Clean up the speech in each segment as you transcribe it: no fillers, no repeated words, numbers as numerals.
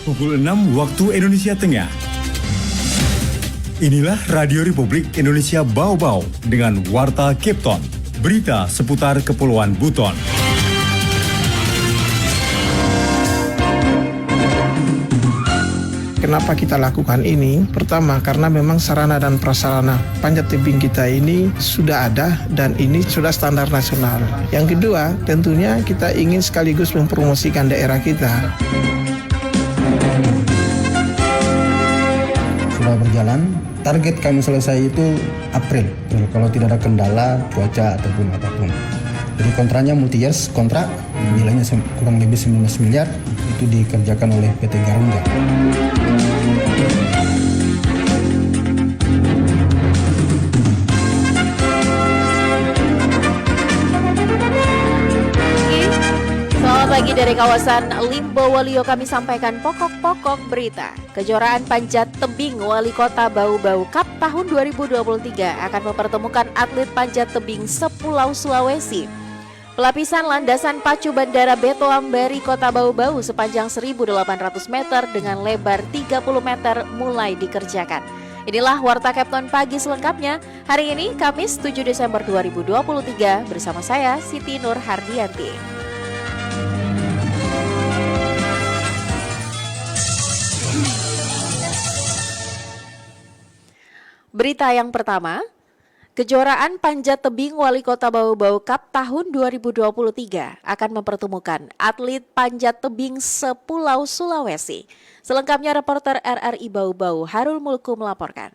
Pukul 6 waktu Indonesia Tengah. Inilah Radio Republik Indonesia Bau-Bau dengan Warta Kipton. Berita seputar Kepulauan Buton. Kenapa kita lakukan ini? Pertama, karena memang sarana dan prasarana panjat tebing kita ini sudah ada dan ini sudah standar nasional. Yang kedua, tentunya kita ingin sekaligus mempromosikan daerah kita. Sudah berjalan, target kami selesai itu April, kalau tidak ada kendala, cuaca ataupun apapun. Jadi kontraknya multi years kontrak, nilainya kurang lebih 19 miliar, itu dikerjakan oleh PT Garuda. Selamat pagi dari kawasan Limbowolio, kami sampaikan pokok-pokok berita. Kejuaraan panjat tebing Wali Kota Bau-Bau Cup tahun 2023 akan mempertemukan atlet panjat tebing sepulau Sulawesi. Pelapisan landasan pacu Bandara Beto Ambari Kota Bau-Bau sepanjang 1.800 meter dengan lebar 30 meter mulai dikerjakan. Inilah Warta Kipton pagi selengkapnya. Hari ini Kamis 7 Desember 2023 bersama saya Siti Nur Hardianti. Berita yang pertama, kejuaraan panjat tebing Wali Kota Bau-Bau Cup tahun 2023 akan mempertemukan atlet panjat tebing sepulau Sulawesi. Selengkapnya reporter RRI Bau-Bau Harul Mulku melaporkan.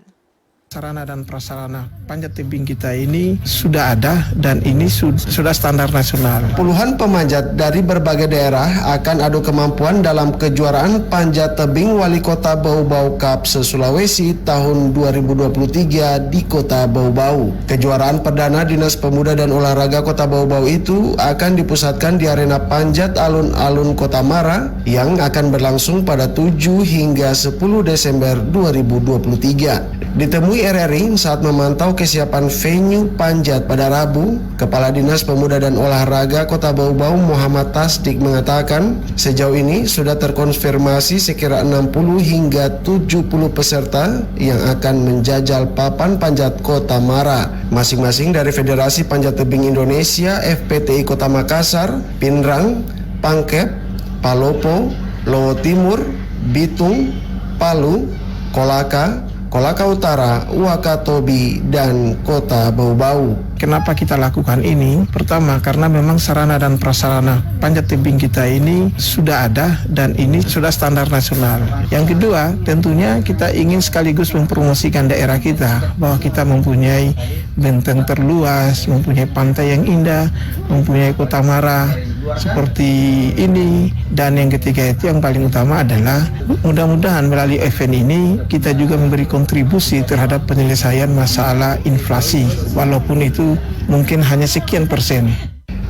Sarana dan prasarana panjat tebing kita ini sudah ada dan ini sudah standar nasional. Puluhan pemanjat dari berbagai daerah akan adu kemampuan dalam kejuaraan panjat tebing Wali Kota Bau-Bau Cup se-Sulawesi tahun 2023 di Kota Bau-Bau. Kejuaraan perdana Dinas Pemuda dan Olahraga Kota Bau-Bau itu akan dipusatkan di arena panjat alun-alun Kota Mara yang akan berlangsung pada 7 hingga 10 Desember 2023. Ditemui RRI saat memantau kesiapan venue panjat pada Rabu, Kepala Dinas Pemuda dan Olahraga Kota Bau-Bau Muhammad Tasdik mengatakan sejauh ini sudah terkonfirmasi sekira 60 hingga 70 peserta yang akan menjajal papan panjat Kota Mara, masing-masing dari Federasi Panjat Tebing Indonesia, FPTI Kota Makassar, Pinrang, Pangkep, Palopo, Lowo Timur, Bitung, Palu, Kolaka, Kolaka Utara, Wakatobi, dan Kota Bau-Bau. Kenapa kita lakukan ini? Pertama, karena memang sarana dan prasarana panjat tebing kita ini sudah ada dan ini sudah standar nasional. Yang kedua, tentunya kita ingin sekaligus mempromosikan daerah kita, bahwa kita mempunyai benteng terluas, mempunyai pantai yang indah, mempunyai Kota Mara seperti ini. Dan yang ketiga itu yang paling utama adalah mudah-mudahan melalui event ini kita juga memberi kontribusi terhadap penyelesaian masalah inflasi, walaupun itu mungkin hanya sekian persen.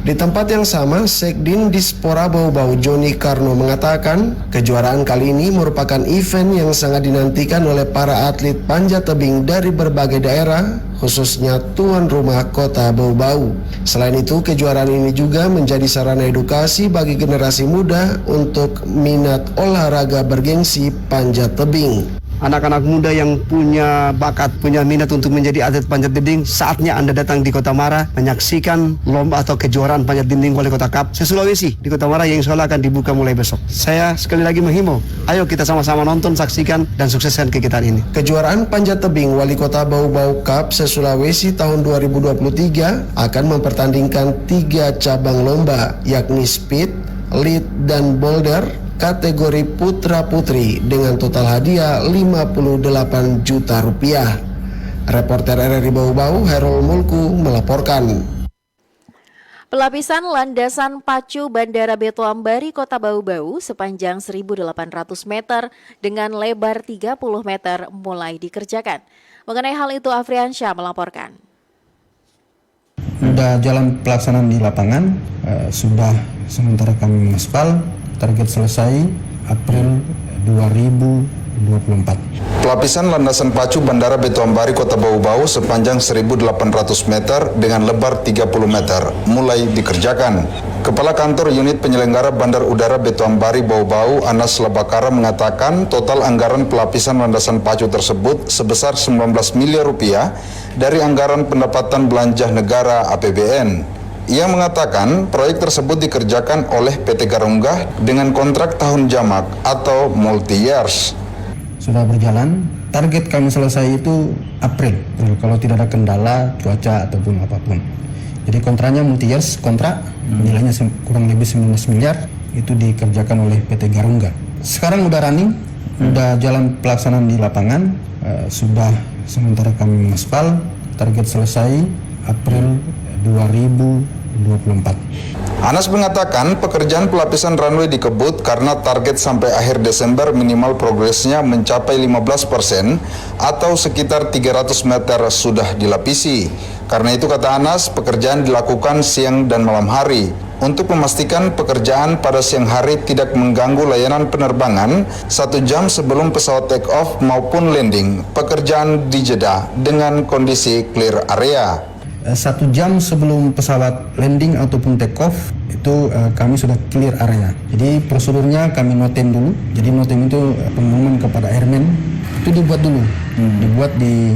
Di tempat yang sama, Sekdin Dispora Bau-Bau Joni Karno mengatakan kejuaraan kali ini merupakan event yang sangat dinantikan oleh para atlet panjat tebing dari berbagai daerah, khususnya tuan rumah Kota Bau-Bau. Selain itu, kejuaraan ini juga menjadi sarana edukasi bagi generasi muda untuk minat olahraga bergengsi panjat tebing. Anak-anak muda yang punya bakat, punya minat untuk menjadi atlet panjat dinding, saatnya Anda datang di Kota Mara menyaksikan lomba atau kejuaraan panjat dinding Wali Kota Cup se-Sulawesi di Kota Mara yang insya Allah akan dibuka mulai besok. Saya sekali lagi menghimbau, ayo kita sama-sama nonton, saksikan, dan sukseskan kegiatan ini. Kejuaraan panjat tebing Wali Kota Bau-Bau Cup se-Sulawesi tahun 2023 akan mempertandingkan 3 cabang lomba, yakni speed, lead, dan boulder, kategori putra-putri dengan total hadiah 58 juta rupiah. Reporter RRI Bau-Bau Harul Mulku melaporkan. Pelapisan landasan pacu Bandara Beto Ambari Kota Bau-Bau sepanjang 1.800 meter dengan lebar 30 meter mulai dikerjakan. Mengenai hal itu, Afriansyah melaporkan. Sudah jalan pelaksanaan di lapangan, sudah sementara kami mengaspal. Target selesai April 2024. Pelapisan landasan pacu Bandara Beto Ambari Kota Bau-Bau sepanjang 1.800 meter dengan lebar 30 meter mulai dikerjakan. Kepala Kantor Unit Penyelenggara Bandar Udara Betuambari Bau-Bau, Anas Labakara mengatakan total anggaran pelapisan landasan pacu tersebut sebesar 19 miliar rupiah dari anggaran pendapatan belanja negara APBN. Ia mengatakan proyek tersebut dikerjakan oleh PT Garungga dengan kontrak tahun jamak atau multi-years. Sudah berjalan, target kami selesai itu April kalau tidak ada kendala cuaca ataupun apapun. Jadi kontraknya multi-years kontrak, nilainya kurang lebih 19 miliar, itu dikerjakan oleh PT Garungga. Sekarang udah running, udah jalan pelaksanaan di lapangan, sudah sementara kami mengaspal, target selesai April 2024. Anas mengatakan pekerjaan pelapisan runway dikebut karena target sampai akhir Desember minimal progresnya mencapai 15% atau sekitar 300 meter sudah dilapisi. Karena itu kata Anas, pekerjaan dilakukan siang dan malam hari untuk memastikan pekerjaan pada siang hari tidak mengganggu layanan penerbangan 1 jam sebelum pesawat take off maupun landing. Pekerjaan dijeda dengan kondisi clear area. 1 jam sebelum pesawat landing ataupun take off itu kami sudah clear area. Jadi prosedurnya kami notem dulu. Jadi notem itu pengumuman kepada airman itu dibuat dulu, dibuat di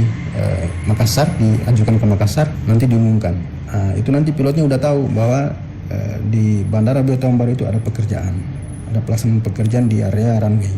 Makassar, diajukan ke Makassar, nanti diumumkan. Itu nanti pilotnya udah tahu bahwa di Bandara Betuambari itu ada pekerjaan, ada pelaksanaan pekerjaan di area runway.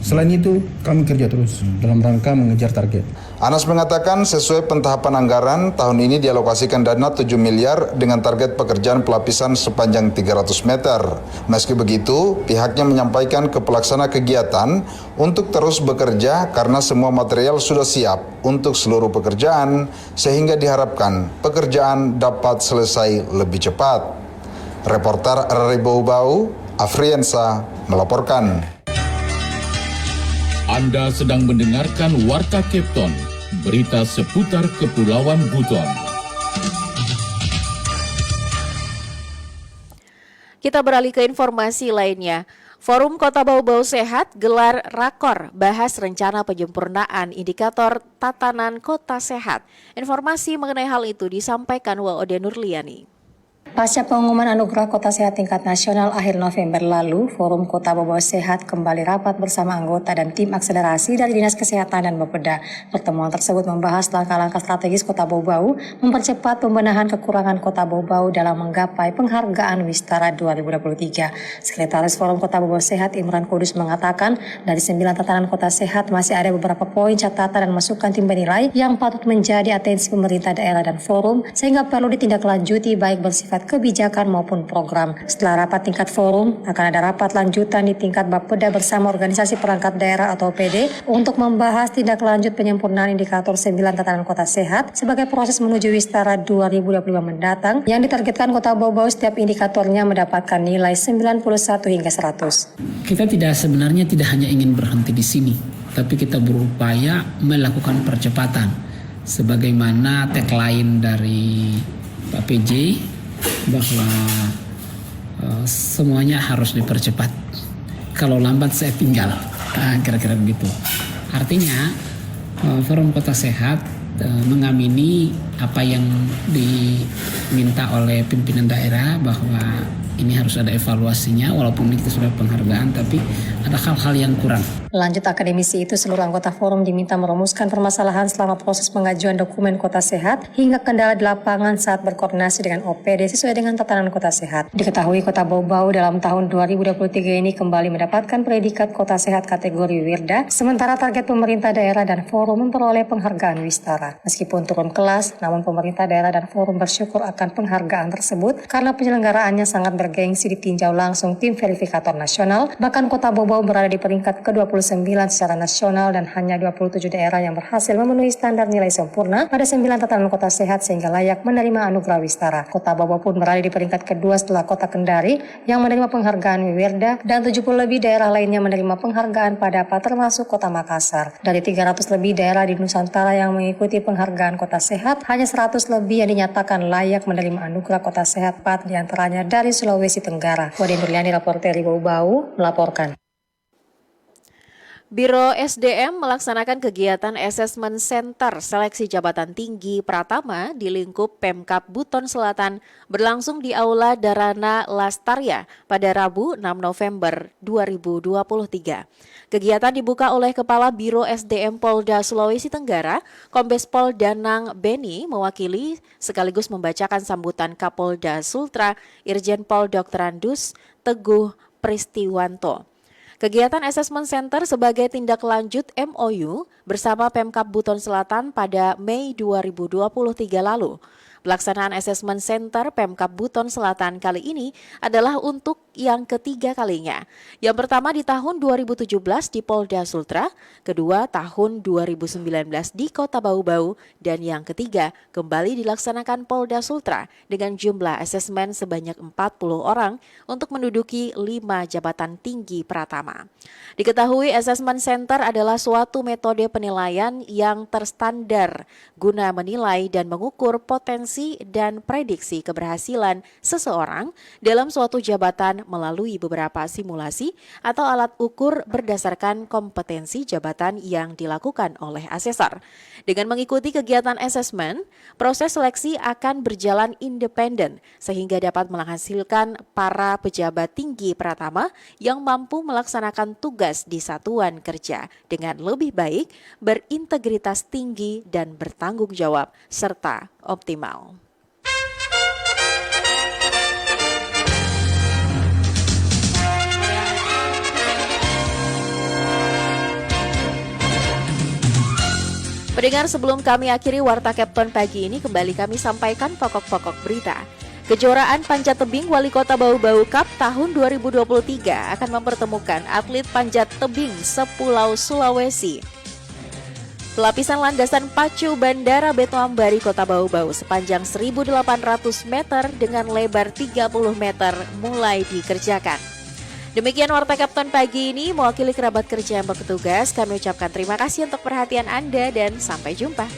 Selain itu, kami kerja terus dalam rangka mengejar target. Anas mengatakan sesuai pentahapan anggaran, tahun ini dialokasikan dana 7 miliar dengan target pekerjaan pelapisan sepanjang 300 meter. Meski begitu, pihaknya menyampaikan ke pelaksana kegiatan untuk terus bekerja karena semua material sudah siap untuk seluruh pekerjaan, sehingga diharapkan pekerjaan dapat selesai lebih cepat. Reporter RRI Bau-Bau, Afriensa, melaporkan. Anda sedang mendengarkan Warta Kepton, berita seputar Kepulauan Buton. Kita beralih ke informasi lainnya. Forum Kota Bau-Bau Sehat gelar rakor bahas rencana penyempurnaan indikator tatanan kota sehat. Informasi mengenai hal itu disampaikan Waode Nurliani. Pasca pengumuman anugerah Kota Sehat tingkat nasional akhir November lalu, Forum Kota Bau-Bau Sehat kembali rapat bersama anggota dan tim akselerasi dari Dinas Kesehatan dan Bapeda. Pertemuan tersebut membahas langkah-langkah strategis Kota Bau-Bau mempercepat pembenahan kekurangan Kota Bau-Bau dalam menggapai penghargaan Wistara 2023. Sekretaris Forum Kota Bau-Bau Sehat Imran Kudus mengatakan, dari 9 tatanan kota sehat masih ada beberapa poin catatan dan masukan tim penilai yang patut menjadi atensi pemerintah daerah dan forum, sehingga perlu ditindaklanjuti baik bersifat kebijakan maupun program. Setelah rapat tingkat forum, akan ada rapat lanjutan di tingkat Bapeda bersama organisasi perangkat daerah atau OPD untuk membahas tindak lanjut penyempurnaan indikator 9 tatanan kota sehat sebagai proses menuju Wistara 2025 mendatang yang ditargetkan Kota Bau-Bau setiap indikatornya mendapatkan nilai 91 hingga 100. Kita sebenarnya tidak hanya ingin berhenti di sini, tapi kita berupaya melakukan percepatan sebagaimana tagline dari Pak PJ bahwa semuanya harus dipercepat. Kalau lambat saya tinggal, kira-kira begitu. Artinya Forum Kota Sehat mengamini apa yang diminta oleh pimpinan daerah bahwa ini harus ada evaluasinya, walaupun kita sudah penghargaan, tapi ada hal-hal yang kurang. Lanjut akademisi itu, seluruh anggota forum diminta merumuskan permasalahan selama proses pengajuan dokumen Kota Sehat hingga kendala di lapangan saat berkoordinasi dengan OPD sesuai dengan tatanan Kota Sehat. Diketahui Kota Bau-Bau dalam tahun 2023 ini kembali mendapatkan predikat Kota Sehat kategori Wirda, sementara target pemerintah daerah dan forum memperoleh penghargaan Wistara. Meskipun turun kelas, namun pemerintah daerah dan forum bersyukur akan penghargaan tersebut karena penyelenggaraannya sangat bergengsi ditinjau langsung tim verifikator nasional. Bahkan Kota Bau-Bau berada di peringkat ke-29 secara nasional dan hanya 27 daerah yang berhasil memenuhi standar nilai sempurna pada 9 tatanan kota sehat sehingga layak menerima anugerah Wistara. Kota Bau-Bau pun berada di peringkat kedua setelah Kota Kendari yang menerima penghargaan Wirda dan 70 lebih daerah lainnya menerima penghargaan PADAPA termasuk Kota Makassar. Dari 300 lebih daerah di Nusantara yang mengikuti penghargaan Kota Sehat, hanya 100 lebih yang dinyatakan layak menerima anugerah Kota Sehat, 4 diantaranya dari Sulawesi Tenggara. Waode Nurliani, reporter Bau-Bau, melaporkan. Biro SDM melaksanakan kegiatan Assessment Center Seleksi Jabatan Tinggi Pratama di lingkup Pemkab Buton Selatan berlangsung di Aula Dharana Lastarya pada Rabu 6 November 2023. Kegiatan dibuka oleh Kepala Biro SDM Polda Sulawesi Tenggara, Kombes Pol Danang Beni mewakili sekaligus membacakan sambutan Kapolda Sultra Irjen Pol Dr. Andus Teguh Pristiwanto. Kegiatan Assessment Center sebagai tindak lanjut MOU bersama Pemkab Buton Selatan pada Mei 2023 lalu. Pelaksanaan Assessment Center Pemkab Buton Selatan kali ini adalah untuk yang ketiga kalinya. Yang pertama di tahun 2017 di Polda Sultra, kedua tahun 2019 di Kota Bau-Bau, dan yang ketiga kembali dilaksanakan Polda Sultra dengan jumlah asesmen sebanyak 40 orang untuk menduduki 5 jabatan tinggi Pratama. Diketahui Assessment Center adalah suatu metode penilaian yang terstandar guna menilai dan mengukur potensi dan prediksi keberhasilan seseorang dalam suatu jabatan melalui beberapa simulasi atau alat ukur berdasarkan kompetensi jabatan yang dilakukan oleh asesor. Dengan mengikuti kegiatan asesmen, proses seleksi akan berjalan independen sehingga dapat menghasilkan para pejabat tinggi Pratama yang mampu melaksanakan tugas di satuan kerja dengan lebih baik, berintegritas tinggi dan bertanggung jawab serta optimal. Pendengar, sebelum kami akhiri Warta Kepton pagi ini, kembali kami sampaikan pokok-pokok berita. Kejuaraan Panjat Tebing Wali Kota Bau-Bau Cup tahun 2023 akan mempertemukan atlet panjat tebing sepulau Sulawesi. Pelapisan landasan pacu Bandara Beto Ambari Kota Bau-Bau sepanjang 1.800 meter dengan lebar 30 meter mulai dikerjakan. Demikian Warta Kepton pagi ini, mewakili kerabat kerja yang bertugas, kami ucapkan terima kasih untuk perhatian Anda dan sampai jumpa.